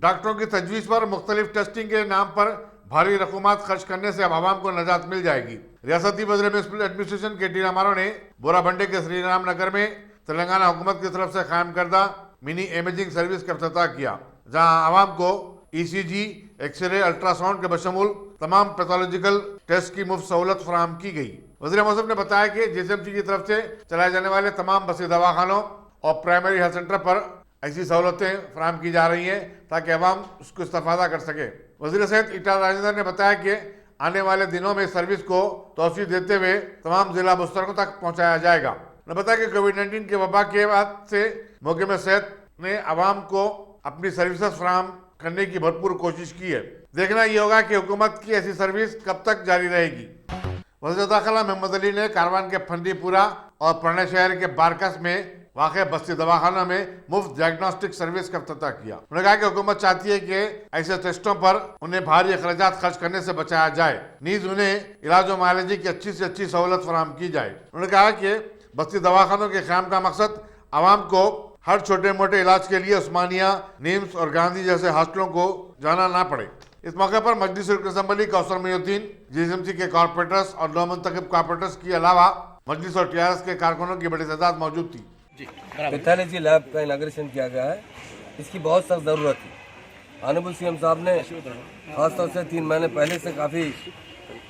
डॉक्टरों की तजवीज़ पर मुख्तलिफ टेस्टिंग के नाम पर भारी रकूमात खर्च करने से अब आवाम को नजात मिल जाएगी। रियासती वज़ीर म्युनिसिपल एडमिनिस्ट्रेशन के टी रामाराव ने बोराबंडे के श्री राम नगर में तेलंगाना हुकूमत की तरफ से कायम करदा मिनी इमेजिंग सर्विस का इफ्तिताह किया, जहां आवाम को ECG, एक्सरे, अल्ट्रासाउंड के बशमूल तमाम पैथोलॉजिकल टेस्ट की मुफ्त सहूलत फराहम की गई। वज़ीर मौसम ने बताया कि GHMC की तरफ से चलाए जाने वाले तमाम बस्ती दवाखानों और प्राइमरी हेल्थ सेंटर पर ऐसी सहूलतें फराहम की जा रही हैं ताकि अवाम उसको इस्तेफादा कर सके। वज़ीर सेहत ईटा राजेंद्र ने बताया कि आने वाले दिनों में सर्विस को तोसी देते हुए तमाम जिला मुस्तरकों तक पहुंचाया जाएगा। उन्होंने बताया कि कोविड-19 के वबा के बाद से महकमे सेहत ने अवाम को अपनी सर्विसेज फराहम करने की भरपूर कोशिश की है। देखना ये होगा कि हुकूमत की ऐसी सर्विस कब तक जारी रहेगी। वज़ीर दाखिला मोहम्मद अली ने कारवान के फंडीपुरा और पुराने शहर के बारकस में वाक़े बस्ती दवाखाना में मुफ्त डायग्नोस्टिक सर्विस का इफ्तिताह किया। उन्होंने कहा कि हुकूमत चाहती है कि ऐसे टेस्टों पर उन्हें भारी अखराजात खर्च करने से बचाया जाए, नीज उन्हें इलाज व मालजी की अच्छी से अच्छी सहूलत फराहम की जाए। उन्होंने कहा कि बस्ती दवाखानों के क़याम का मकसद आवाम को हर छोटे मोटे इलाज के लिए उस्मानिया, निम्स और गांधी जैसे हॉस्पिटलों को जाना ना पड़े। इस मौके पर मजलिस असम्बली कौसर मोइनुद्दीन, GHMC के कॉर्पोरेटर्स और नौमुंतखब कॉर्पोरेटर्स के अलावा मजलिस और TRS के कारकुनों की बड़ी तादाद मौजूद थी। पैथोलॉजी लैब का इनाग्रेशन किया गया है। इसकी बहुत सख्त ज़रूरत थी। ऑनरेबल CM साहब ने खासतौर से 3 महीने पहले से काफ़ी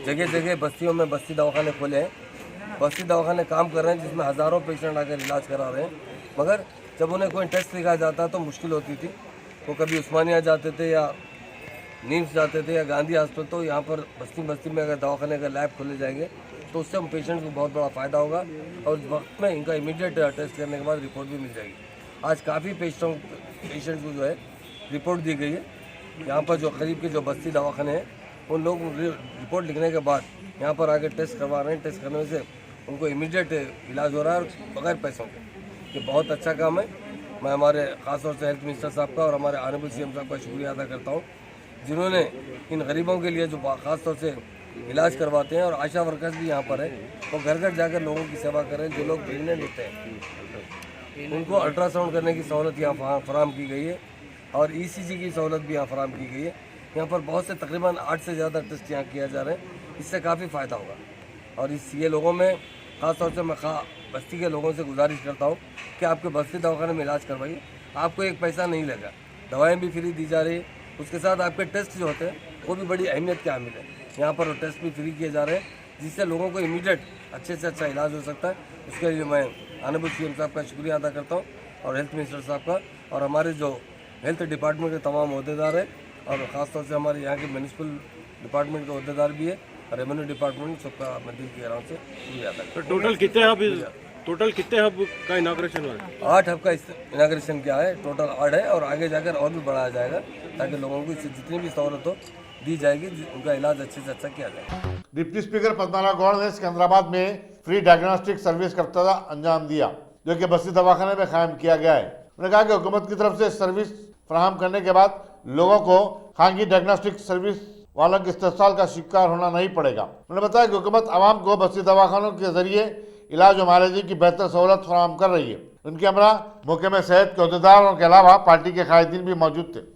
जगह जगह बस्तियों में बस्ती दवाखाने खोले हैं। बस्ती दवाखाने काम कर रहे हैं जिसमें हज़ारों पेशेंट आकर इलाज करा रहे हैं, मगर जब उन्हें कोई टेस्ट लिखा जाता तो मुश्किल होती थी। वो कभी उस्मानिया जाते थे या नीम्स जाते थे या गांधी हॉस्पिटल। तो यहाँ पर बस्ती में अगर दवाखाने का लैब खोले जाएंगे तो उससे हम पेशेंट को बहुत बड़ा फ़ायदा होगा और वक्त में इनका इमीडिएट टेस्ट करने के बाद रिपोर्ट भी मिल जाएगी। आज काफ़ी पेशेंट्स को जो है रिपोर्ट दी गई है। यहाँ पर जो करीब के जो बस्ती दवाखाने हैं उन लोग रिपोर्ट लिखने के बाद यहाँ पर आके टेस्ट करवा रहे हैं। टेस्ट करने से उनको इमीडिएट इलाज हो रहा है और बगैर पैसों के। ये बहुत अच्छा काम है। मैं हमारे ख़ासतौर से हेल्थ मिनिस्टर साहब का और हमारे ऑनरेबल CM साहब का शुक्रिया अदा करता हूँ, जिन्होंने इन गरीबों के लिए जो ख़ासतौर से इलाज करवाते हैं। और आशा वर्कर्स भी यहाँ पर है, वो घर घर जाकर लोगों की सेवा कर रहे हैं। जो लोग प्रेगनेंट होते हैं उनको अल्ट्रासाउंड करने की सहूलत यहाँ फराहम की गई है और ECG की सहूलत भी यहाँ फराहम की गई है। यहाँ पर बहुत से तकरीबन 8 से ज़्यादा टेस्ट यहाँ किया जा रहे हैं। इससे काफ़ी फ़ायदा होगा और ये लोगों में ख़ासतौर से मैं बस्ती के लोगों से गुजारिश करता हूँ कि आपके बस्ती दवाखाने में इलाज करवाइए। आपको एक पैसा नहीं लगा, दवाएँ भी फ्री दी जा रही है। उसके साथ आपके टेस्ट जो होते हैं वो भी बड़ी अहमियत के हामिल है। यहाँ पर टेस्ट भी फ्री किए जा रहे हैं जिससे लोगों को इमीडिएट अच्छे से अच्छा इलाज हो सकता है। उसके लिए मैं ऑनरेबल CM साहब का शुक्रिया अदा करता हूँ और हेल्थ मिनिस्टर साहब का और हमारे जो हेल्थ डिपार्टमेंट के तमाम अहदेदार हैं और ख़ासतौर से हमारे यहाँ के म्यूनिसिपल डिपार्टमेंट के अहदेदार भी है, रेवेन्यू डिपार्टमेंट, सबका मैं दिल के आराम से शुक्रिया अदा करता हूँ। टोटल कितने हब का इनाग्रेशन हुआ है? 8 हब का इनाग्रेशन किया है, टोटल 8 है और आगे जाकर और भी बढ़ाया जाएगा ताकि लोगों को इससे जितनी भी सहूलत हो दी जाएगी, उनका इलाज अच्छे से अच्छा किया जाएगा। डिप्टी स्पीकर पद्माला गौड़ ने सिकंदराबाद में फ्री डायग्नोस्टिक सर्विस का इफ्तिताह अंजाम दिया, जो कि बस्ती दवाखाने में कायम किया गया है। उन्होंने कहा कि हुकूमत की तरफ से सर्विस फराहम करने के बाद लोगों को खानगी डायग्नोस्टिक सर्विस वालों के इस्तेसाल का शिकार होना नहीं पड़ेगा। उन्होंने बताया कि हुकूमत आवाम को बस्ती दवाखानों के जरिए इलाज और मालजी की बेहतर सहूलत फराहम कर रही है। उनके हमरा महकमे सेहत के अहदेदारों के अलावा पार्टी के कायदीन भी मौजूद थे।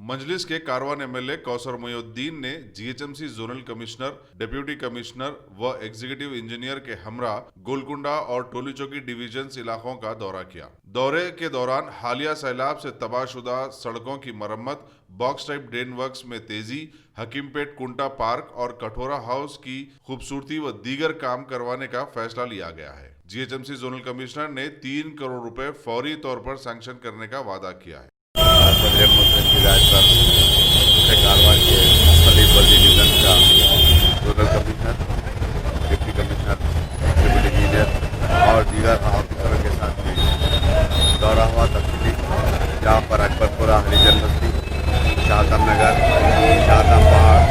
मजलिस के कारवान MLA कौसर मोइनुद्दीन ने GHMC zonal commissioner, deputy commissioner व एग्जीक्यूटिव इंजीनियर के हमरा गोलकुंडा और टोली चौकी डिविजन्स इलाकों का दौरा किया। दौरे के दौरान हालिया सैलाब से तबाहशुदा सड़कों की मरम्मत, बॉक्स टाइप ड्रेन वर्क्स में तेजी, हकीमपेट कुंटा पार्क और कठोरा हाउस की खूबसूरती व दीगर काम करवाने का फैसला लिया गया है। GHMC जोनल कमिश्नर ने 3 करोड़ रुपए फौरी तौर पर सैंक्शन करने का वादा किया है। की हिदायत पर कारवान के मुख्तलिफ डिवीजन का zonal commissioner, deputy commissioner, deputy engineer और दीगर ऑफिसरों के साथ भी दौरा हुआ तफसीली, जहाँ पर अकबरपुरा, हरिजन बस्ती, शाहतम नगर, शाहतम पहाड़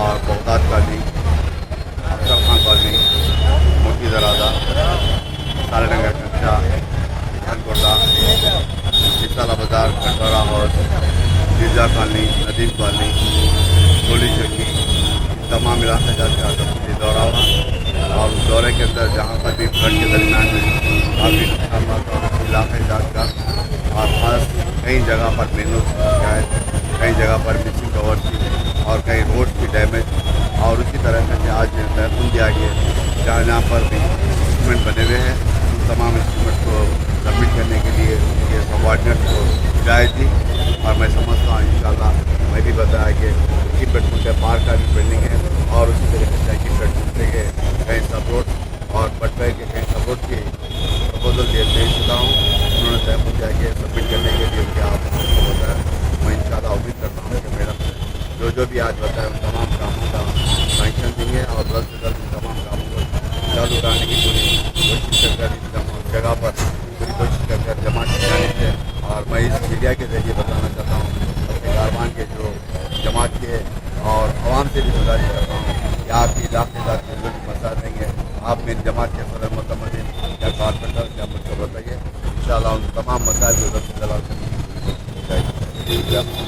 और बगदाद कॉलोनी, अफसर खान कॉलोनी, मोती दराजा, सारेनगर कक्षा, खनकोटा, सिसाला बाजार, कटोरा हाउस, गिरजा कॉलोनी, नदीम कॉलोनी, टोली चौकी, तमाम इलाके जाकर तफसीली दौरा हुआ और उस दौरे के अंदर जहाँ पर भी फ्लड के दरमियान में काफ़ी नुकसान हुआ तो इलाके जाकर और खास कई जगह पर मेनू कई जगह पर मिसिंग कवर थी और कई रोड की डैमेज, और उसी तरह से आज महसूल दिया गया जहाँ पर भी इंस्ट्रूमेंट बने हुए हैं उन तमाम इंस्ट्रूमेंट को सबमिट करने के लिए उनके सबॉर्डिनेट को हिदायत दी। और मैं समझता हूँ इंशाल्लाह मैं भी बताया कि इक्कीस बेडरूम के पार्क का भी बिल्डिंग है और उसी तरीके से इक्कीस बेडरूम के कहीं सपोर्ट और पटवे के कहीं सपोर्ट की प्रपोजल दे चुका हूँ। उन्होंने तय किया कि सबमिट करने के लिए क्या आप बताया। मैं इंशाल्लाह उम्मीद करता हूँ कि मैडम जो भी आज बताया उन तमाम कामों का सैंक्शन देंगे और जल्द से जल्द उन तमाम कामों को चालू कराने की पूरी कोशिश कर जगह पर पूरी कोशिश कर जमा की जाने से। और मैं इस मीडिया के जरिए बताना चाहता हूँ अपने कारवान के जो जमात के और आवाम से भी गुजारिश करता हूँ कि आपकी इलाकेदार जो भी मसला देंगे आप मेरी जमात के सदर मुतमदिन या कारपेंटर या मुझको बताइए, इंशाल्लाह उन तमाम मसाइल को जल्द से जल्द की जाएगी।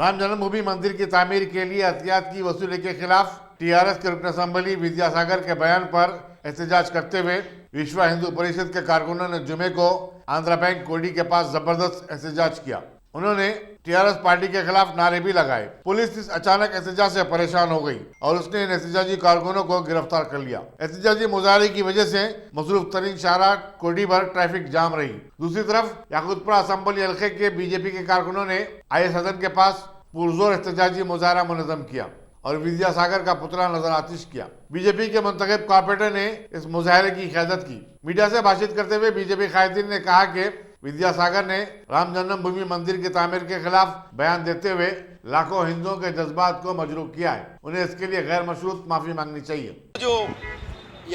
राम जन्मभूमि मंदिर की तामीर के लिए एहतियात की वसूली के खिलाफ टीआरएस के रुकन असम्बली विद्यासागर के बयान पर एहतजाज करते हुए विश्व हिंदू परिषद के कारकुनों ने जुमे को आंध्रा बैंक कोडी के पास जबरदस्त एहतजाज किया। उन्होंने टीआरएस पार्टी के खिलाफ नारे भी लगाए। पुलिस इस अचानक एहतजाज से परेशान हो गई और उसने इन एहतजाजी कारकुनों को गिरफ्तार कर लिया। एहतजाजी मुजाहरे की वजह से मसरूफ तरीन शाहराह कोडी भर ट्रैफिक जाम रही। दूसरी तरफ याकूतपुरा असम्बली हल्के के बीजेपी के कारकुनों ने आईए सदन के पास पुरजोर एहतजाजी मुजाहरा मुनज़्ज़म किया और विद्यासागर का पुतला नजर आतिश किया। बीजेपी के मुंतखब कॉर्पोरेटर ने इस मुजाहरे की क़यादत की। मीडिया से बातचीत करते हुए बीजेपी कायदीन ने कहा कि विद्यासागर ने राम जन्मभूमि मंदिर की तामीर के खिलाफ बयान देते हुए लाखों हिंदुओं के जज्बात को मजरूह किया है। उन्हें इसके लिए गैर मशरूत माफी मांगनी चाहिए। जो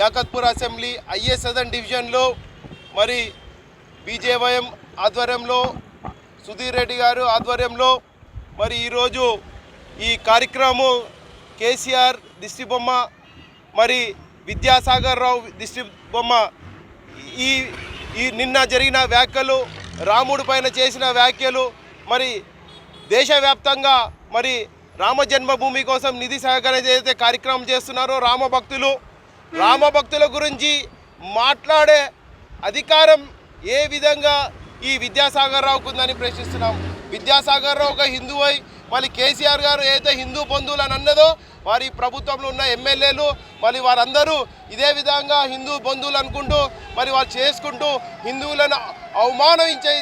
యాకత్పూర్ అసెంబ్లీ ఐఏ సదన్ డివిజన్లో మరి బీజేవైఎం ఆధ్వర్యంలో సుధీర్ రెడ్డి గారు ఆధ్వర్యంలో మరి ఈరోజు ఈ కార్యక్రమం కేసీఆర్ దిష్టి బొమ్మ మరి విద్యాసాగర్ రావు దిష్టి బొమ్మ ఈ నిన్న జరిగిన వ్యాఖ్యలు రాముడి పైన చేసిన వ్యాఖ్యలు మరి దేశవ్యాప్తంగా మరి రామ జన్మభూమి కోసం నిధి సేకరణ ఏదైతే కార్యక్రమం చేస్తున్నారో రామ భక్తుల గురించి మాట్లాడే అధికారం ఏ విధంగా ఈ విద్యాసాగర్ రావుకు ఉందని ప్రశ్నిస్తున్నాం. విద్యాసాగర్ రావు ఒక హిందువై మళ్ళీ కేసీఆర్ గారు ఏదైతే హిందూ బంధువులు అని అన్నదో వారి ప్రభుత్వంలో ఉన్న ఎమ్మెల్యేలు మళ్ళీ వారందరూ ఇదే విధంగా హిందూ బంధువులు అనుకుంటూ మరి వాళ్ళు చేసుకుంటూ హిందువులను అవమానించే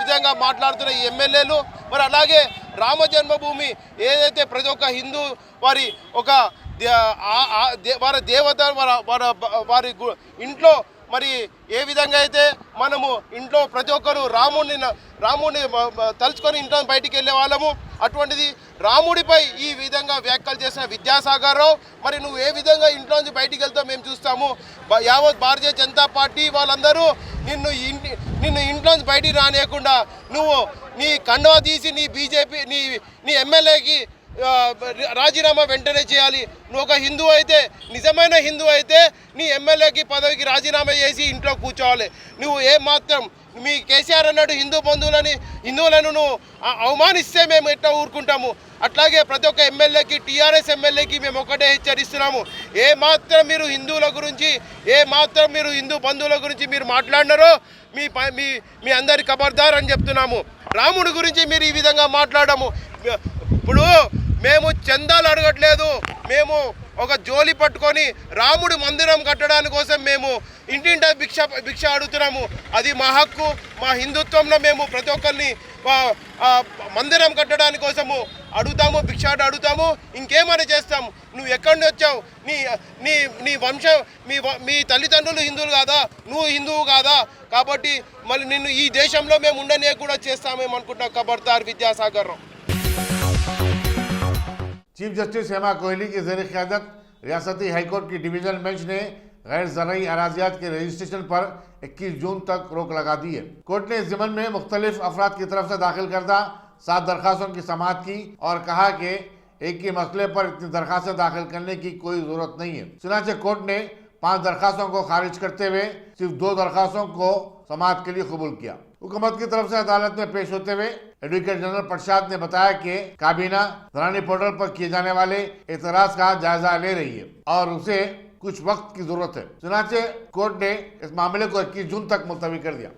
విధంగా మాట్లాడుతున్న ఈ ఎమ్మెల్యేలు మరి అలాగే రామ జన్మభూమి ఏదైతే ప్రతి ఒక్క హిందూ వారి ఒక వారి దేవత వారి ఇంట్లో మరి ఏ విధంగా అయితే మనము ఇంట్లో ప్రతి ఒక్కరు రాముడిని తలుచుకొని ఇంట్లో బయటికి వెళ్ళే వాళ్ళము అటువంటిది రాముడిపై ఈ విధంగా వ్యాఖ్యలు చేసిన విద్యాసాగర్ రావు మరి నువ్వు ఏ విధంగా ఇంట్లో నుంచి బయటికి వెళ్తావు మేము చూస్తాము. యావత్ భారతీయ జనతా పార్టీ వాళ్ళందరూ నిన్ను ఇంట్లో నుంచి బయటికి రానియకుండా నువ్వు నీ కండువా తీసి నీ బీజేపీ నీ ఎమ్మెల్యేకి రాజీనామా వెంటనే చేయాలి. నువ్వు ఒక హిందూ అయితే నిజమైన హిందూ అయితే నీ ఎమ్మెల్యేకి పదవికి రాజీనామా చేసి ఇంట్లో కూర్చోవాలి. నువ్వు ఏ మాత్రం మీ కేసీఆర్ అన్నాడు హిందువులను నువ్వు అవమానిస్తే మేము ఎట్లా ఊరుకుంటాము. అట్లాగే ప్రతి ఒక్క ఎమ్మెల్యేకి టీఆర్ఎస్ ఎమ్మెల్యేకి మేము ఒకటే హెచ్చరిస్తున్నాము. ఏ మాత్రం మీరు హిందువుల గురించి మీరు హిందూ బంధువుల గురించి మీరు మాట్లాడినారో మీ అందరి ఖబర్దార్ అని చెప్తున్నాము. రాముడి గురించి మీరు ఈ విధంగా మాట్లాడము. ఇప్పుడు మేము చందాలు అడగట్లేదు, మేము ఒక జోలి పట్టుకొని రాముడి మందిరం కట్టడానికి కోసం మేము ఇంటింటా భిక్ష అడుగుతున్నాము. అది మా హక్కు. మా హిందుత్వంలో మేము ప్రతి ఒక్కరిని మందిరం కట్టడానికి కోసము అడుగుతాము, భిక్ష అడుగుతాము, ఇంకేమైనా చేస్తాము. నువ్వు ఎక్కడి నుంచి వచ్చావు? నీ వంశం మీ తల్లిదండ్రులు హిందువులు కాదా? నువ్వు హిందువు కాదా? కాబట్టి మళ్ళీ నిన్ను ఈ దేశంలో మేము ఉండనే కూడా చేస్తామేమో అనుకుంటున్నాం. ఖబర్దార్ విద్యాసాగర్ రావు. चीफ जस्टिस हेमा कोहली की ज़ेर क़यादत रियासती हाईकोर्ट की डिवीजन बेंच ने गैर ज़रई अराजियात के रजिस्ट्रेशन पर 21 जून तक रोक लगा दी है। कोर्ट ने इस ज़िमन में मुख्तलिफ अफराद की तरफ से दाखिल करदा 7 दरख्वास्तों की समाअत की और कहा कि एक ही मसले पर इतनी दरख्वास्तें दाखिल करने की कोई ज़रूरत नहीं है। चुनांचे कोर्ट ने 5 दरख्वास्तों को खारिज करते हुए सिर्फ 2 दरख्वास्तों को समाअत के लिए कबूल किया। हुकूमत की तरफ से अदालत में पेश होते हुए एडवोकेट जनरल प्रसाद ने बताया कि काबीना धरानी पोर्टल पर किए जाने वाले एतराज का जायजा ले रही है और उसे कुछ वक्त की जरूरत है। चुनांचे कोर्ट ने इस मामले को 21 जून तक मुलतवी कर दिया।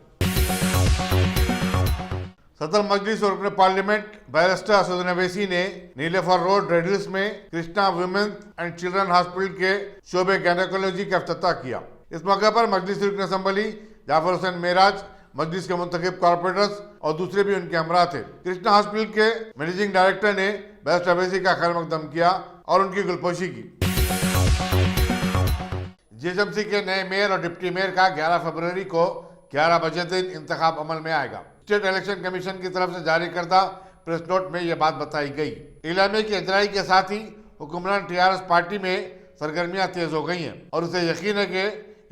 सदर मजलिस और रुकन पार्लियामेंट बैरिस्टर असदुद्दीन अवैसी ने नीलेफर रोड रेड हिल्स में Krishna women and children hospital के शोबे गायनेकोलॉजी का इफ्तिताह किया। इस मौके पर मजलिस रुकन असम्बली जाफर हुसैन मेराज, मजलिस के मुंतखब कॉर्पोरेटर्स और दूसरे भी उनके हमरा थे। कृष्णा हॉस्पिटल के मैनेजिंग डायरेक्टर ने बैरिस्टर अवैसी का खैर मकदम किया और उनकी गुलपोशी की। जीएचएमसी के नए मेयर और डिप्टी मेयर का 11 फरवरी को 11 बजे दिन इंतखाब अमल में आएगा। स्टेट इलेक्शन कमीशन की तरफ से जारी करदा प्रेस नोट में यह बात बताई गई। इलामे की इजराई के साथ ही हुक्मरान टीआरएस पार्टी में सरगर्मियां तेज हो गई हैं और उसे यकीन है कि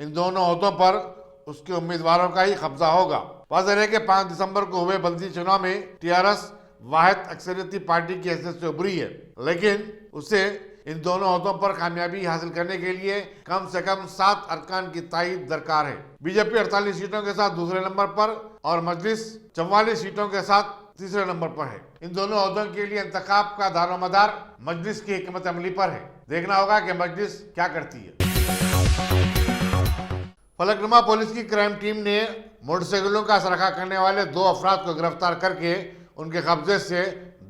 इन दोनों ओहदों पर उसके उम्मीदवारों का ही कब्जा होगा। वाज़ेह है कि 5 दिसंबर को हुए बल्दी चुनाव में टीआरएस वाहिद अक्सरियती पार्टी की हैसियत से उभरी है, लेकिन उसे इन दोनों ओहदों पर कामयाबी हासिल करने के लिए कम से कम 7 अरकान की तायीद दरकार है। बीजेपी 48 सीटों के साथ दूसरे नंबर पर और मजलिस 44 सीटों के साथ तीसरे नंबर पर है। इन दोनों ओहदों के लिए इंतखाब का दारोमदार मजलिस की हिकमत अमली पर है। देखना होगा कि मजलिस क्या करती है। फलकनुमा पुलिस की क्राइम टीम ने मोटरसाइकिलों का सराखा करने वाले 2 अफराद को गिरफ्तार करके उनके कब्जे से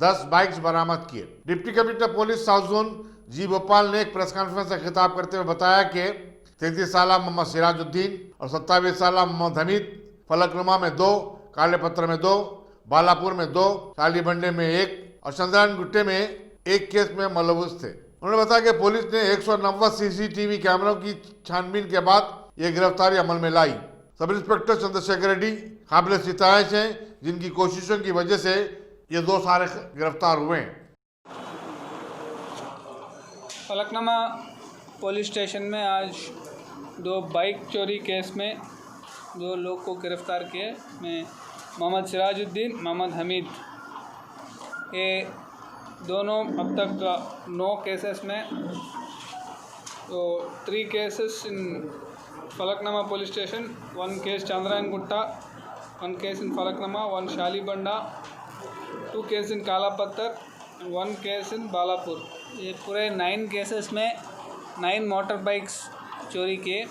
10 बाइक्स बरामद किए। Deputy commissioner police south zone G Bhopal ने एक प्रेस कॉन्फ्रेंस से खिताब करते हुए बताया कि 33 साल मोहम्मद सिराजुद्दीन और 27 साल मोहम्मद हमीद फलकनुमा में 2, काले पत्थर में 2, बालापुर में 2, कालीबंडे में 1 और चंद्रायन गुट्टे में 1 केस में मुलव्वस थे। उन्होंने बताया कि पुलिस ने 190 सीसीटीवी कैमरों की छानबीन के बाद ये गिरफ्तारी अमल में लाई। सब इंस्पेक्टर चंद्रशेखर रेड्डी काबिल सिताइश हैं, जिनकी कोशिशों की वजह से ये 2 सारे गिरफ्तार हुए हैं। फलकनुमा पुलिस स्टेशन में आज 2 बाइक चोरी केस में 2 लोग को गिरफ्तार किए। में मोहम्मद सिराजुद्दीन, मोहम्मद हमीद, ये दोनों अब तक 9 केसेस में, तो 3 cases in Falaknuma police station, 1 case Chandrayaan Gutta, 1 case in Falaknuma, 1 Shalibanda, 2 case in काला पत्थर, 1 केस इन बालापुर। ये पूरे 9 केसेस में 9 मोटर बाइक्स चोरी किए।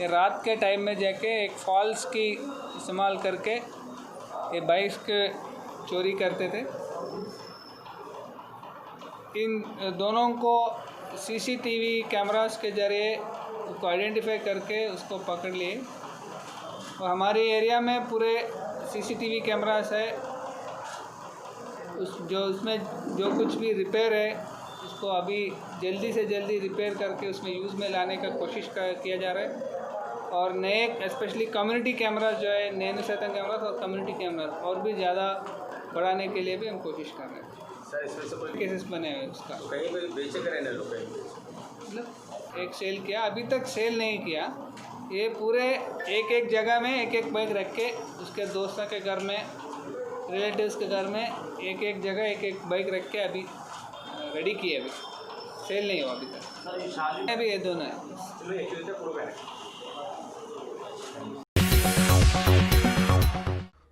ये रात के टाइम में जाके एक फॉल्स की इस्तेमाल करके ये बाइक्स के चोरी करते थे। इन दोनों को सीसीटीवी कैमरास के ज़रिए उसको आइडेंटिफाई करके उसको पकड़ लिए और हमारे एरिया में पूरे सीसीटीवी कैमरास है। उसमें जो कुछ भी रिपेयर है उसको अभी जल्दी से जल्दी रिपेयर करके उसमें यूज़ में लाने का कोशिश किया जा रहा है। और नए स्पेशली कम्युनिटी कैमरास जो है, नैनो सैतन कैमरास और कम्युनिटी कैमरास और भी ज़्यादा बढ़ाने के लिए भी हम कोशिश कर रहे हैं। केसेस बने हुए उसका कहीं पे बेचे करें ना लोग, मतलब एक सेल किया, अभी तक सेल नहीं किया। ये पूरे एक जगह में एक बाइक रख के उसके दोस्तों के घर में, रिलेटिव्स के घर में एक जगह एक बाइक रख के अभी रेडी किए। अभी सेल नहीं हुआ अभी तक। अभी ये दोनों है।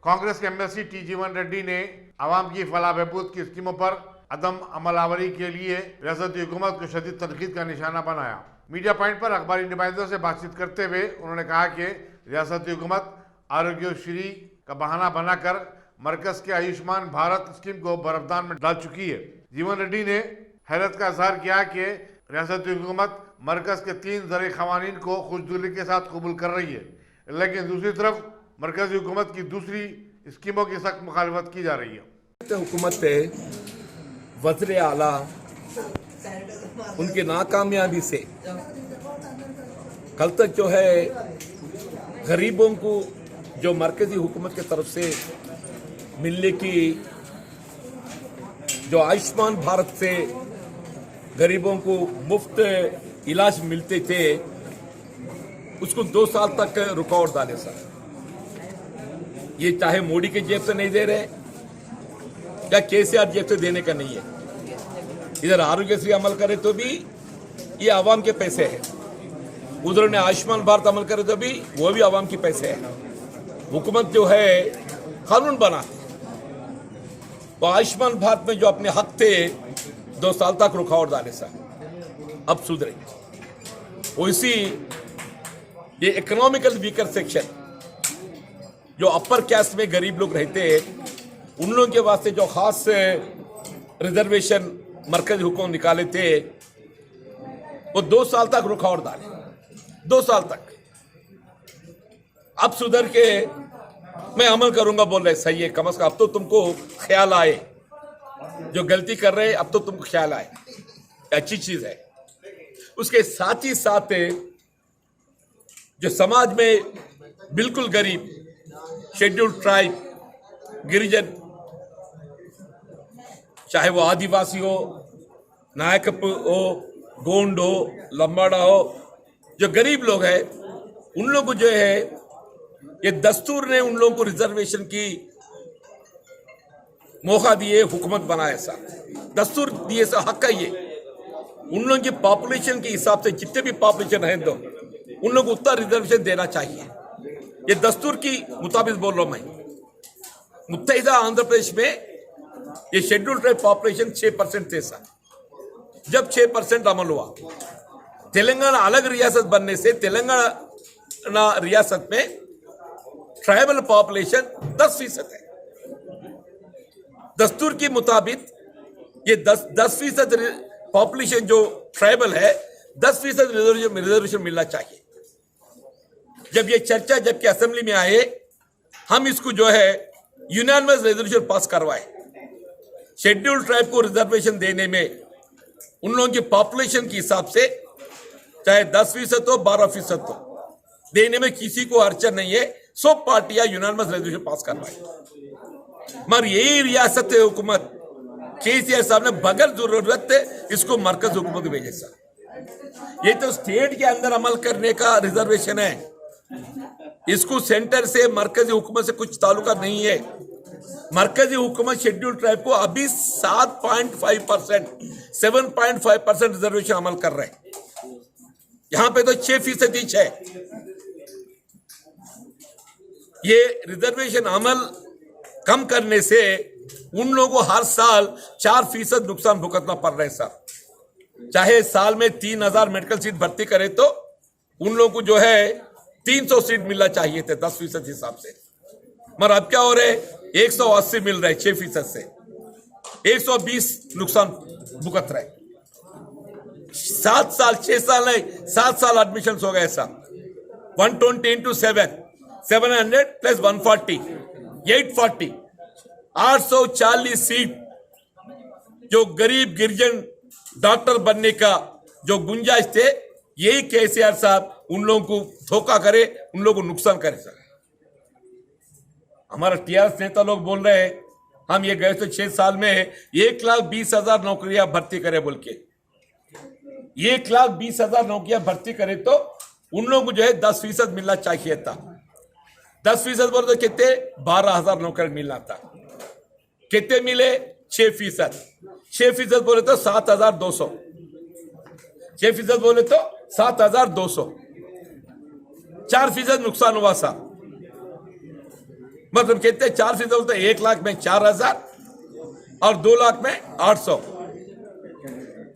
कांग्रेस के एमएलसी टी जीवन रेड्डी ने आवाम की फलाह बहबूद की स्कीमों पर अदम अमलावरी के लिए रियासती हुकूमत को शदीद तनकीद का निशाना बनाया। मीडिया पॉइंट पर अखबारी नुमाइंदों से बातचीत करते हुए उन्होंने कहा कि रियासती हुकूमत आरोग्यश्री का बहाना बनाकर मरकज के आयुष्मान भारत स्कीम को बरफदान में डाल चुकी है। जीवन रेड्डी ने हैरत का इजहार किया कि रियासती हुकूमत मरकज के 3 ज़रूरी क़वानीन को खुशदिली के साथ कबूल कर रही है, लेकिन दूसरी तरफ मरकजी हुकूमत की दूसरी स्कीमों की सख्त मुखालफत की जा रही है। हुकूमत पे वज़ीर आला उनकी नाकामयाबी से कल तक जो है गरीबों को जो मरकजी हुकूमत की तरफ से मिलने की, जो आयुष्मान भारत से गरीबों को मुफ्त इलाज मिलते थे, उसको 2 साल तक रुकावट डाले सर। ये चाहे मोदी के जेब से नहीं दे रहे या केसीआर जेब से देने का नहीं है। इधर आरोग्यश्री अमल करे तो भी ये आवाम के पैसे हैं, उधर ने आयुष्मान भारत अमल करे तो भी वो भी आवाम के पैसे हैं। हुकूमत जो है कानून बना, तो आयुष्मान भारत में जो अपने हक थे 2 साल तक रुकावट डाले सर, अब सुधरे। वैसी ये इकोनॉमिकल वीकर सेक्शन जो अपर कैस्ट में गरीब लोग रहते हैं, उन लोगों के वास्ते जो खास रिजर्वेशन मरकजी हुक्म निकाले थे वो 2 साल तक रुकावट डाले, 2 साल तक। अब सुधर के मैं अमल करूंगा बोल रहे, सही है, कम से कम अब तो तुमको ख्याल आए, जो गलती कर रहे अब तो तुमको ख्याल आए, अच्छी चीज है। उसके साथ ही साथ जो समाज में बिल्कुल गरीब, शेड्यूल्ड ट्राइब, गिरिजन, चाहे वो आदिवासी हो, नायक हो, गोंड हो, लंबाड़ा हो, जो गरीब लोग हैं उन लोगों को जो है ये दस्तूर ने उन लोगों को रिजर्वेशन की मौका दिए, हुकूमत बनाया, सा दस्तूर दिए, सा हक है ये। उन लोगों की पॉपुलेशन के हिसाब से जितने भी पॉपुलेशन है तो उन लोगों को उतना रिजर्वेशन देना चाहिए। ये दस्तूर की मुताबिक बोल रहा हूं मैं। मुत्तहिदा आंध्र प्रदेश में ये शेड्यूल्ड ट्राइब पॉपुलेशन 6% थे सर। जब 6% अमल हुआ, तेलंगाना अलग रियासत बनने से तेलंगाना रियासत में ट्राइबल पॉपुलेशन 10% है। दस्तूर के मुताबिक ये 10% पॉपुलेशन जो ट्राइबल है 10% रिजर्वेशन मिलना चाहिए। जब ये चर्चा जबकि असेंबली में आए, हम इसको जो है यूनानिमस रेजोल्यूशन पास करवाए। शेड्यूल्ड ट्राइब को रिजर्वेशन देने में उन लोगों की पॉपुलेशन के हिसाब से चाहे 10% हो 12% हो, देने में किसी को अड़चन नहीं है। 100 पार्टियां यूनानिमस रेजोल्यूशन पास करवाई। मगर यही रियासत हुकूमत केसीआर साहब ने बगैर जरूरत इसको मरकज हुकूमत को भेजे सर। ये तो स्टेट के अंदर अमल करने का रिजर्वेशन है, इसको सेंटर से मरकजी हुकूमत से कुछ ताल्लुका नहीं है। मरकजी हुकूमत शेड्यूल्ड ट्राइब को अभी 7.5% रिजर्वेशन अमल कर रहे हैं। यहां पे तो 6% है। ये रिजर्वेशन अमल कम करने से उन लोगों को हर साल 4% नुकसान भुगतना पड़ रहा है सर। चाहे साल में 3000 मेडिकल सीट भर्ती करे तो उन लोगों को जो है 300 सीट मिलना चाहिए थे 10% हिसाब से, मगर अब क्या हो रहा है 180 मिल रहा है 6% से, 120 नुकसान भुगत रहे। 7 साल 6 साल नहीं 7 साल एडमिशन हो गए साहब। 120 into 7 700 plus 140 840 840 सीट जो गरीब गिरजन डॉक्टर बनने का जो गुंजाइश थे, यही केसीआर साहब उन लोगों को धोखा करे, उन लोगों को नुकसान करे सर। हमारा टीआरएस नेता लोग बोल रहे हैं हम ये गए तो 6 साल में 1,20,000 नौकरियां भर्ती करे बोल के। 1,20,000 नौकरियां भर्ती करे तो उन लोगों को जो है 10% मिलना चाहिए था। 10% बोले तो कितने 12,000 नौकरी मिलना था। कितने मिले 6%। 6% बोले तो 7,200। 6% बोले तो 7,200। 4% नुकसान हुआ सा, मतलब कितने 4% बोलते 1 लाख में 4,000 और 2 लाख में 800।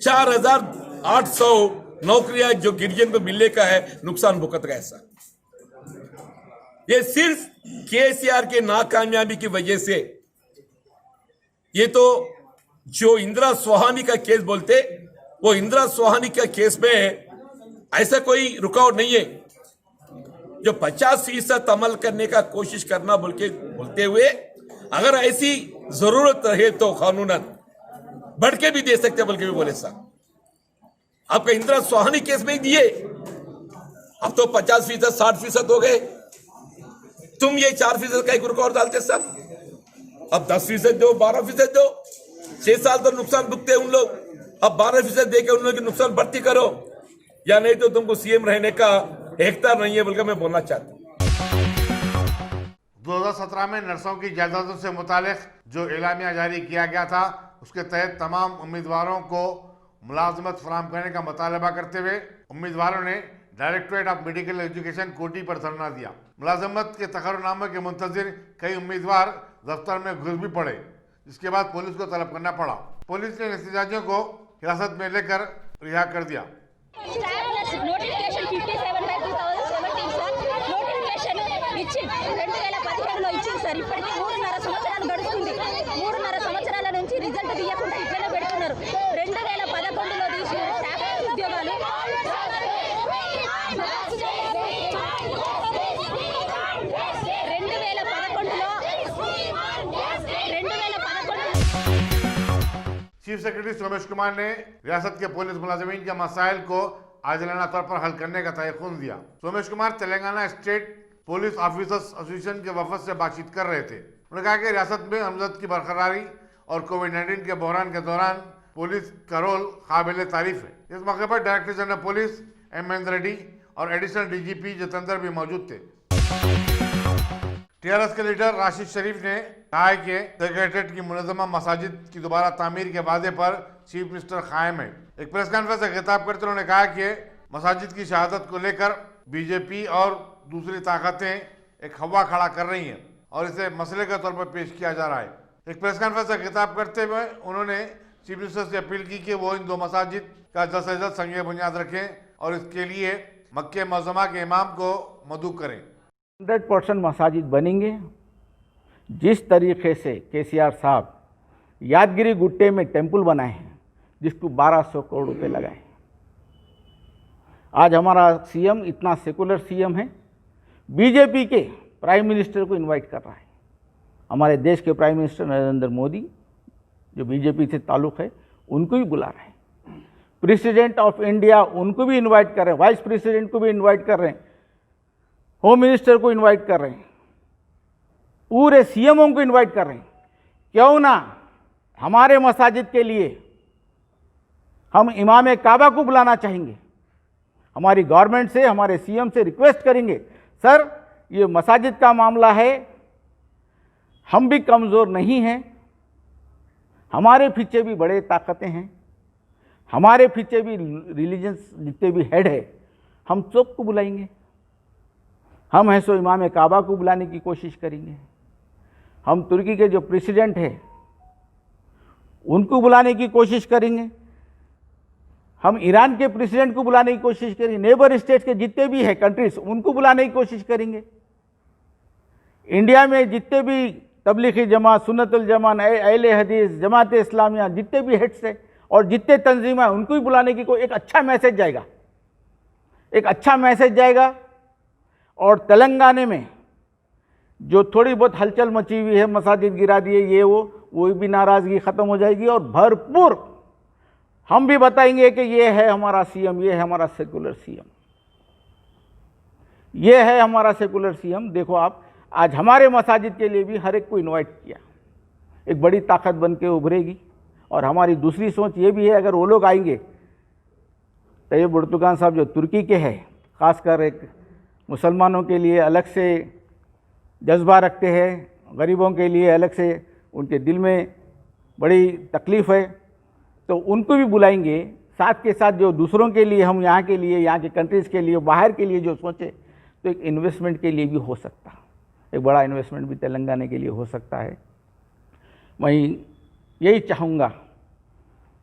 4,800 नौकरियां जो गिरजन को मिलने का है नुकसान भुगत गए सर। ये सिर्फ केसीआर के नाकामयाबी की वजह से। ये तो जो इंदिरा सोहानी का केस बोलते, वो इंदिरा सोहानी का केस में ऐसा कोई रुकावट नहीं है। जो 50% अमल करने का कोशिश करना बोलते हुए अगर ऐसी जरूरत रहे तो कानूनन बढ़ के भी दे सकते बोल के भी बोले साहब। आपका इंदिरा सोहानी केस में ही दिए, अब तो 50% 60% हो गए। तुम ये 4% का एक रुकावट डालते साहब। अब 10% दो 12% दो। 6 साल तो नुकसान भुगते उन लोग, अब 12% देकर उन लोगों की नुकसान भर्ती करो, या नहीं तो तुमको सीएम रहने का हकदार नहीं है बल्कि मैं बोलना चाहता हूं। 2017 में नर्सों की जायदादों से मुतालिक जो एलामिया जारी किया गया था, उसके तहत तमाम उम्मीदवारों को मुलाजमत फराहम करने का मुतालबा करते हुए उम्मीदवारों ने डायरेक्टरेट ऑफ मेडिकल एजुकेशन कोटी पर धरना दिया। मुलाजमत के तकर्रुनामे के मुंतजिर कई उम्मीदवार दफ्तर में घुस भी पड़े, जिसके बाद पुलिस को तलब करना पड़ा। पुलिस ने एहतजाजियों को हिरासत में लेकर रिहा कर दिया। నోటిఫికేషన్ 57/2017 సార్ నోటిఫికేషన్ ఇచ్చి 2015లో ఇచ్చింది సార్. ఇప్పటికి 3.5 సంవత్సరాలు గడుస్తుంది. चीफ सेक्रेटरी सोमेश कुमार ने रियासत के पुलिस मुलाजिमीन के मसाइल को आजिलाना तौर पर हल करने का तयख्खुन दिया। Somesh Kumar Telangana state police officers association के वफद से बातचीत कर रहे थे। उन्होंने कहा कि रियासत में अमजद की बरकरारी और कोविड-19 के बहरान के दौरान पुलिस का रोल काबिल तारीफ है। इस मौके पर director general police M.N. Reddy और एडिशनल DGP जितेंद्र भी मौजूद थे। TRS के लीडर राशिद शरीफ ने कहा है कि सेक्रेटरीट की मुनज़्ज़मा मसाजिद की दोबारा तामीर के वादे पर चीफ मिनिस्टर कायम है। एक प्रेस कॉन्फ्रेंस से खिताब करते उन्होंने कहा कि मसाजिद की शहादत को लेकर बीजेपी और दूसरी ताकतें एक हवा खड़ा कर रही हैं और इसे मसले के तौर पर पेश किया जा रहा है। एक प्रेस कॉन्फ्रेंस से खिताब करते हुए उन्होंने चीफ मिनिस्टर से अपील की कि वो इन दो मसाजिद का जल्द से जल्द संग बुनियाद रखें और इसके लिए मक्के मुअज़्ज़मा के इमाम को मदऊ करें। 100% मसाजिद बनेंगे। जिस तरीके से KCR साहब यादगिरी गुट्टे में टेम्पल बनाए हैं जिसको 1200 करोड़ रुपए लगाए। आज हमारा CM इतना सेकुलर CM है, बीजेपी के प्राइम मिनिस्टर को इनवाइट कर रहा है। हमारे देश के प्राइम मिनिस्टर नरेंद्र मोदी जो बीजेपी से ताल्लुक़ है उनको भी बुला रहे हैं। प्रेसिडेंट ऑफ इंडिया उनको भी इनवाइट कर रहे हैं, वाइस प्रेसिडेंट को भी इनवाइट कर रहे हैं, होम मिनिस्टर को इनवाइट कर रहे हैं, पूरे CMओं को इनवाइट कर रहे हैं। क्यों ना हमारे मसाजिद के लिए हम इमाम काबा को बुलाना चाहेंगे। हमारी गवर्नमेंट से, हमारे CM से रिक्वेस्ट करेंगे, सर ये मसाजिद का मामला है, हम भी कमज़ोर नहीं हैं, हमारे पीछे भी बड़े ताकतें हैं, हमारे पीछे भी रिलीजन्स जितने भी हेड है, हम सबको बुलाएंगे। हम है सो इमाम काबा को बुलाने की कोशिश करेंगे। हम तुर्की के जो प्रेसिडेंट है उनको बुलाने की कोशिश करेंगे। हम ईरान के प्रेसिडेंट को बुलाने की कोशिश करेंगे। नेबर स्टेट्स के जितने भी है कंट्रीज उनको बुलाने की कोशिश करेंगे। इंडिया में जितने भी तबलीगी जमात, सुन्नतुल जमात, अहले हदीस, जमात इस्लामिया जितने भी हेड्स है और जितने तंजीम है उनको भी बुलाने की एक अच्छा मैसेज जाएगा, एक अच्छा मैसेज जाएगा। और तेलंगाना में जो थोड़ी बहुत हलचल मची हुई है, मसाजिद गिरा दिए ये वो भी नाराज़गी ख़त्म हो जाएगी और भरपूर हम भी बताएंगे कि ये है हमारा CM, ये है हमारा सेकुलर CM, ये है हमारा सेकुलर CM। देखो आप, आज हमारे मसाजिद के लिए भी हर एक को इनवाइट किया, एक बड़ी ताकत बन के उभरेगी। और हमारी दूसरी सोच ये भी है, अगर वो लोग आएंगे, तैयब एर्दोगान साहब जो तुर्की के हैं, ख़ासकर एक मुसलमानों के लिए अलग से जज्बा रखते हैं, गरीबों के लिए अलग से उनके दिल में बड़ी तकलीफ़ है, तो उनको भी बुलाएंगे। साथ के साथ जो दूसरों के लिए, हम यहाँ के लिए, यहाँ के कंट्रीज़ के लिए, बाहर के लिए जो सोचे, तो एक इन्वेस्टमेंट के लिए भी हो सकता है, एक बड़ा इन्वेस्टमेंट भी तेलंगाना के लिए हो सकता है। मैं यही चाहूँगा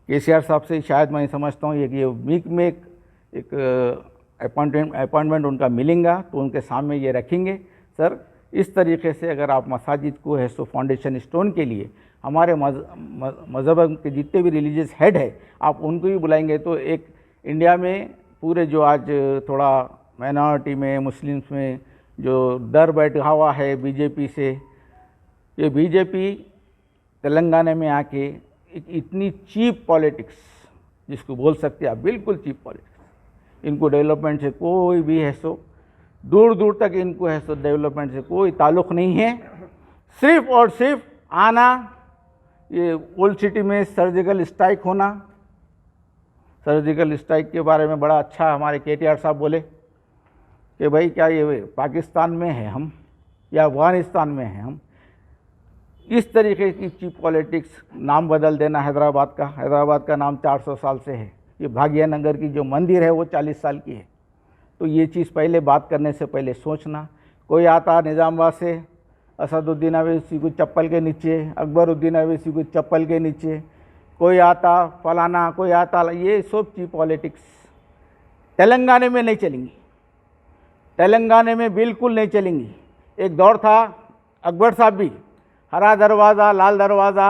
KCR साहब से, शायद मैं समझता हूँ ये वीक में एक अपॉइंटमेंट उनका मिलेगा तो उनके सामने ये रखेंगे, सर इस तरीके से अगर आप मसाजिद को है सो फाउंडेशन स्टोन के लिए हमारे मज़हब के जितने भी रिलीजियस हेड है आप उनको भी बुलाएंगे, तो एक इंडिया में पूरे जो आज थोड़ा माइनॉरिटी में, मुस्लिम्स में जो डर बैठा हुआ है बीजेपी से, ये बीजेपी तेलंगाना में आके एक इतनी चीप पॉलिटिक्स जिसको बोल सकते हैं आप, बिल्कुल चीप पॉलिटिक्स, इनको डेवलपमेंट से कोई भी है सो दूर दूर तक इनको है सो डेवलपमेंट से कोई ताल्लुक़ नहीं है। सिर्फ और सिर्फ आना, ये ओल्ड सिटी में सर्जिकल स्ट्राइक होना, सर्जिकल स्ट्राइक के बारे में बड़ा अच्छा हमारे KTR साहब बोले कि भाई क्या ये पाकिस्तान में है हम या अफ़गानिस्तान में है हम। इस तरीके की चीप पॉलिटिक्स, नाम बदल देना हैदराबाद का नाम 400 साल से है, ये भाग्यनगर की जो मंदिर है वो 40 साल की है। तो ये चीज़ पहले बात करने से पहले सोचना। कोई आता निज़ामाबाद से असदुद्दीन अवैसी को चप्पल के नीचे, अकबरुद्दीन अवैसी को चप्पल के नीचे, कोई आता फलाना, कोई आता, ये सब चीप पॉलिटिक्स तेलंगाना में नहीं चलेंगी, तेलंगाना में बिल्कुल नहीं चलेंगी। एक दौर था अकबर साहब भी हरा दरवाज़ा, लाल दरवाज़ा,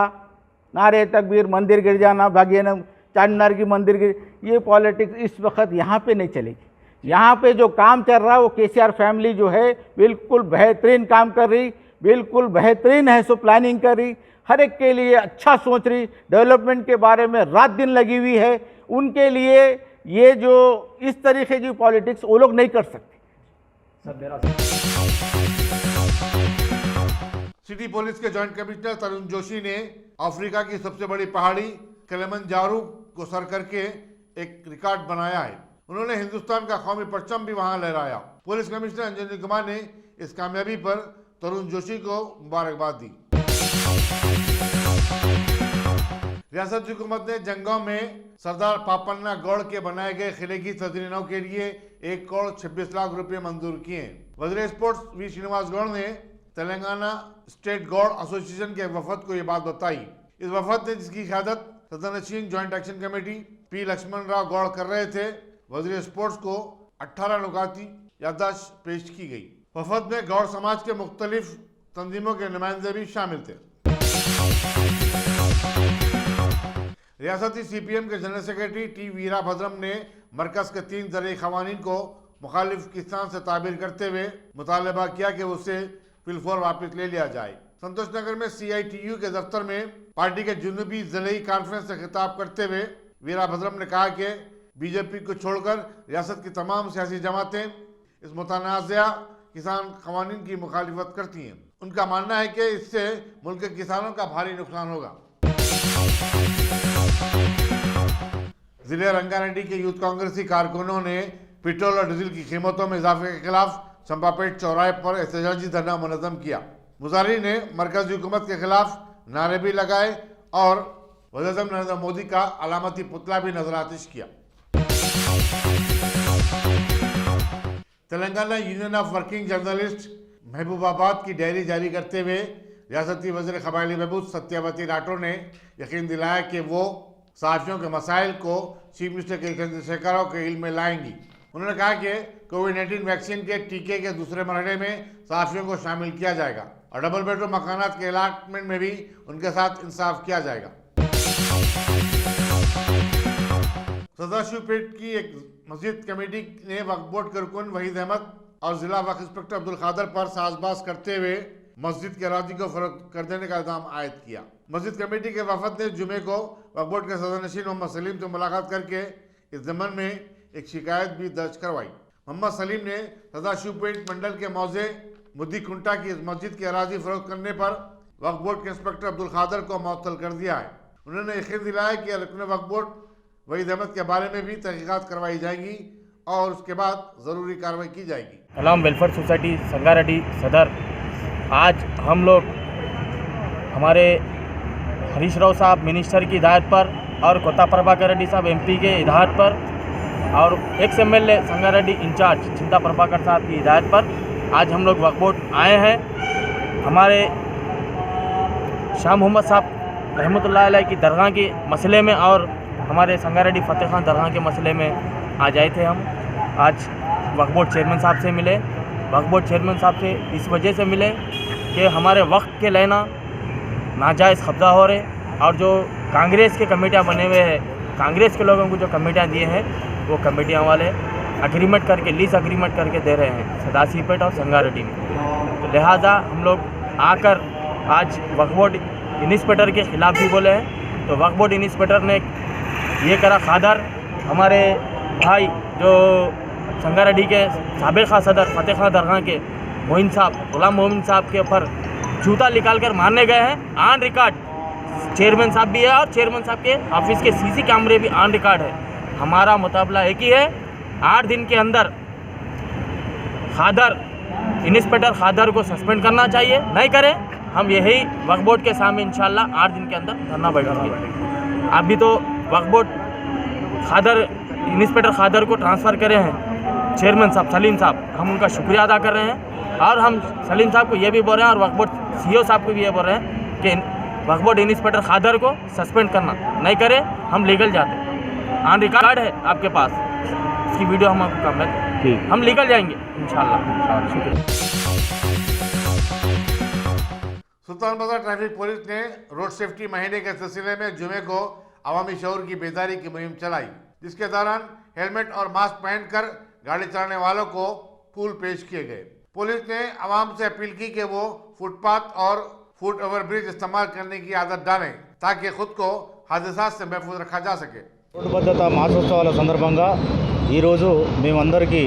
नारे तकबीर, मंदिर गिर जाना, भाग्यनगर चारमीनार की मंदिर गिर, ये पॉलिटिक्स इस वक्त यहाँ पे नहीं चलेगी। यहाँ पे जो काम चल रहा है वो KCR फैमिली जो है बिल्कुल बेहतरीन काम कर रही, बिल्कुल बेहतरीन है, सो प्लानिंग कर रही, हर एक के लिए अच्छा सोच रही, डेवलपमेंट के बारे में रात दिन लगी हुई है। उनके लिए ये जो इस तरीके की पॉलिटिक्स वो लोग नहीं कर सकते। सिटी पुलिस के जॉइंट कमिश्नर तरुण जोशी ने अफ्रीका की सबसे बड़ी पहाड़ी किलिमंजारो को सर करके एक रिकॉर्ड बनाया है। उन्होंने हिंदुस्तान का कौमी परचम भी वहां लहराया। पुलिस कमिश्नर अंजनी कुमार ने इस कामयाबी पर तरुण जोशी को मुबारकबाद दी। रियासत हुकूमत ने जंगों में सरदार पापन्ना गौड़ के बनाए गए किले की तजदीनों के लिए 1 करोड़ 26 लाख रुपए मंजूर किए। वज़ीर स्पोर्ट्स वी श्रीनिवास गौड़ ने तेलंगाना स्टेट गौड़ एसोसिएशन के वफद को ये बात बताई। इस वफद ने, जिसकी क़यादत सदनशीन joint action committee P Lakshman Rao Goud कर रहे थे, वज़ीर स्पोर्ट्स को 18 नुकाती याददाश्त पेश की गई। वफद में गौड़ समाज के मुख्तलिफ तंजीमों के नुमाइंदे भी शामिल थे। रियासती CPM के जनरल सेक्रेटरी टी वीराभद्रम ने मरकज के 3 ज़रई क़वानीन को मुखालिफ किसान से ताबीर करते हुए मुतालबा किया कि उसे फिलफौर वापस ले लिया जाए। संतोष नगर में CITU के दफ्तर में पार्टी के जुनूबी ज़िले कॉन्फ्रेंस से खिताब करते हुए वीराभद्रम ने कहा कि BJP को छोड़कर रियासत की तमाम सियासी जमातें इस मुतनाज़ा किसान क़वानीन की मुखालिफत करती हैं। उनका मानना है कि इससे मुल्क के किसानों का भारी नुकसान होगा। जिले रंगारेड्डी के यूथ कांग्रेसी कारकुनों ने पेट्रोल और डीजल की कीमतों में इजाफे के खिलाफ चंपापेट चौराहे पर एहतजाजी धरना मुनज़्ज़म किया। मुजाहिरीन ने मरकजी हुकूमत के खिलाफ नारे भी लगाए और वज़ीर नरेंद्र मोदी का अलामती पुतला भी नजरातिश किया। Telangana union of working journalist Mahabubabad की डायरी जारी करते हुए रियासती वज़ीर क़बायली बहबूद सत्यावती राठौर ने यकीन दिलाया कि वो सहाफ़ियों के मसाइल को चीफ मिनिस्टर के चंद्रशेखर के इल्म में लाएंगी। उन्होंने कहा कि कोविड-19 वैक्सीन के टीके के दूसरे मरहले में सहाफ़ियों को शामिल किया जाएगा और डबल बेडरूम मकानात के अलाटमेंट में भी उनके साथ इंसाफ किया जाएगा। सदाशिवपेट की एक मस्जिद कमेटी ने वक्फ बोर्ड के रुकन वहीद अहमद और जिला वक्फ इंस्पेक्टर अब्दुल खादर पर साजबाज करते हुए मस्जिद के अराजी को फरोख्त कर देने का इल्जाम आयद किया। मस्जिद कमेटी के वफद ने जुमे को वक्फ बोर्ड के सदरनशीन मोहम्मद सलीम से मुलाकात करके इस ज़मन में एक शिकायत भी दर्ज करवाई। मोहम्मद सलीम ने सदाशिवपेट मंडल के मौजे मुद्दी कुंटा की इस मस्जिद की अराजी फरोख्त करने पर वक्फ बोर्ड के इंस्पेक्टर अब्दुल खादर को मुअत्तल कर दिया है। उन्होंने यकीन दिलाया कि रुकन वक्फ बोर्ड वहीद अहमद के बारे में भी तहकीकात करवाई जाएगी और उसके बाद ज़रूरी कार्रवाई की जाएगी। कलाम वेलफेयर सोसाइटी संगारेड्डी सदर, आज हम लोग हमारे हरीश राव साहब मिनिस्टर की हिदायत पर और कोता प्रभाकर रेड्डी साहब MP के हिदायत पर और एक्स MLA संगारेड्डी इंचार्ज चिंता प्रभाकर साहब की हिदायत पर आज हम लोग वक्फ बोर्ड आए हैं। हमारे शाह मोहम्मद साहब रहमतुल्लाह अलैह की दरगाह के मसले में और हमारे संगारेड्डी फतेह खान दरगाह के मसले में आज आए थे। हम आज वक्फ बोर्ड चेयरमैन साहब से मिले। वक्फ बोर्ड चेयरमैन साहब से इस वजह से मिले कि हमारे वक्त के लेना नाजायज़ कब्ज़ा हो रहे और जो कांग्रेस के कमेटियाँ बने हुए हैं, कांग्रेस के लोगों को जो कमेटियाँ दिए हैं वो कमेटियाँ वाले अग्रीमेंट करके लीज अग्रीमेंट करके दे रहे हैं सदाशिवपेट और संगारेड्डी में। तो लिहाजा हम लोग आकर आज वक्फ बोर्ड इंस्पेक्टर के ख़िलाफ़ भी बोले हैं। तो वक्फ बोर्ड इंस्पेक्टर ने ये करा, खादर हमारे भाई जो संगारेड्डी के साबिक़ा सदर फतेह खान दरगाह के मोइन साहब गुलाम मोमिन साहब के ऊपर जूता निकाल कर मारने गए हैं। ऑन रिकॉर्ड चेयरमैन साहब भी है और चेयरमैन साहब के ऑफिस के CC कैमरे भी ऑन रिकॉर्ड है। हमारा मुताबिला एक ही है, 8 दिन के अंदर खादर इंस्पेक्टर खादर को सस्पेंड करना चाहिए। नहीं करें हम यही वक्फ बोर्ड के सामने इंशाल्लाह 8 दिन के अंदर धरना बैठाएंगे। अभी तो वक्फ बोर्ड खादर इंस्पेक्टर खादर को ट्रांसफ़र करे हैं चेयरमैन साहब सलीम साहब, हम उनका शुक्रिया अदा कर रहे हैं और हम सलीम साहब को ये भी बोल रहे हैं और वक्फ बोर्ड CEO साहब को भी ये बोल रहे हैं कि वक्फ बोर्ड इंस्पेक्टर खादर को सस्पेंड करना नहीं करे हम लीगल जाते हैं। ऑन रिकॉर्ड है आपके पास, इसकी वीडियो हम आपको कम हम लीगल जाएंगे इंशाल्लाह। शुक्रिया। सुल्तान बाजार ट्रैफिक पुलिस ने रोड सेफ्टी महीने के सिलसिले में जुमे को अवामी शऊर की बेदारी की मुहिम चलाई, जिसके दौरान हेलमेट और मास्क पहनकर गाड़ी चलाने वालों को फूल पेश किए गए। पुलिस ने आवाम से अपील की कि वो फुटपाथ और फुट ओवरब्रिज इस्तेमाल करने की आदत डालें ताकि खुद को हादसा से महफूज रखा जा सके। రోడ్డు భద్రత మాసోత్సవాల సందర్భంగా ఈరోజు మేమందరికీ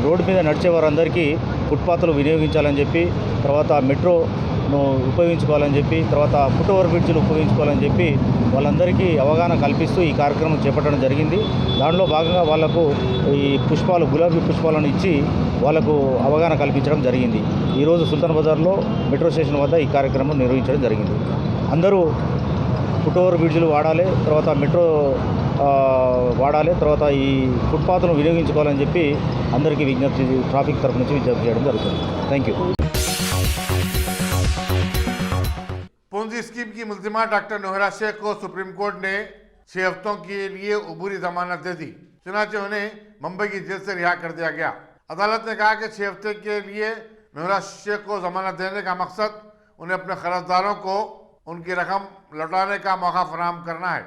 రోడ్డు మీద నడిచే వారందరికీ ఫుట్పాత్లు వినియోగించాలని చెప్పి, తర్వాత మెట్రోను ఉపయోగించుకోవాలని చెప్పి, తర్వాత ఫుట్ ఓవర్ బ్రిడ్జ్లు ఉపయోగించుకోవాలని చెప్పి వాళ్ళందరికీ అవగాహన కల్పిస్తూ ఈ కార్యక్రమం చేపట్టడం జరిగింది. దానిలో భాగంగా వాళ్లకు ఈ పుష్పాలు, గులాబీ పుష్పాలను ఇచ్చి వాళ్లకు అవగాహన కల్పించడం జరిగింది. ఈరోజు సుల్తాన్ బజార్లో మెట్రో స్టేషన్ వద్ద ఈ కార్యక్రమం నిర్వహించడం జరిగింది. అందరూ ఫుట్ ఓవర్ బ్రిడ్జ్లు వాడాలి, తర్వాత మెట్రో వాడాలి, తర్వాత ఈ ఫుట్పాత్ను వినియోగించుకోవాలని చెప్పి అందరికీ విజ్ఞప్తి, ట్రాఫిక్ తరఫు నుంచి విజ్ఞప్తి చేయడం జరుగుతుంది. Thank you. पोंजी स्कीम की मुलजिमा डॉक्टर नोहरा शेख को सुप्रीम कोर्ट ने 6 हफ्तों के लिए अबूरी जमानत दे दी। चुनाचे उन्हें मुंबई की जेल से रिहा कर दिया गया। अदालत ने कहा कि 6 हफ्ते के लिए नोहरा शेख को जमानत देने का मकसद उन्हें अपने कर्जदारों को उनकी रकम लौटाने का मौका फराहम करना है।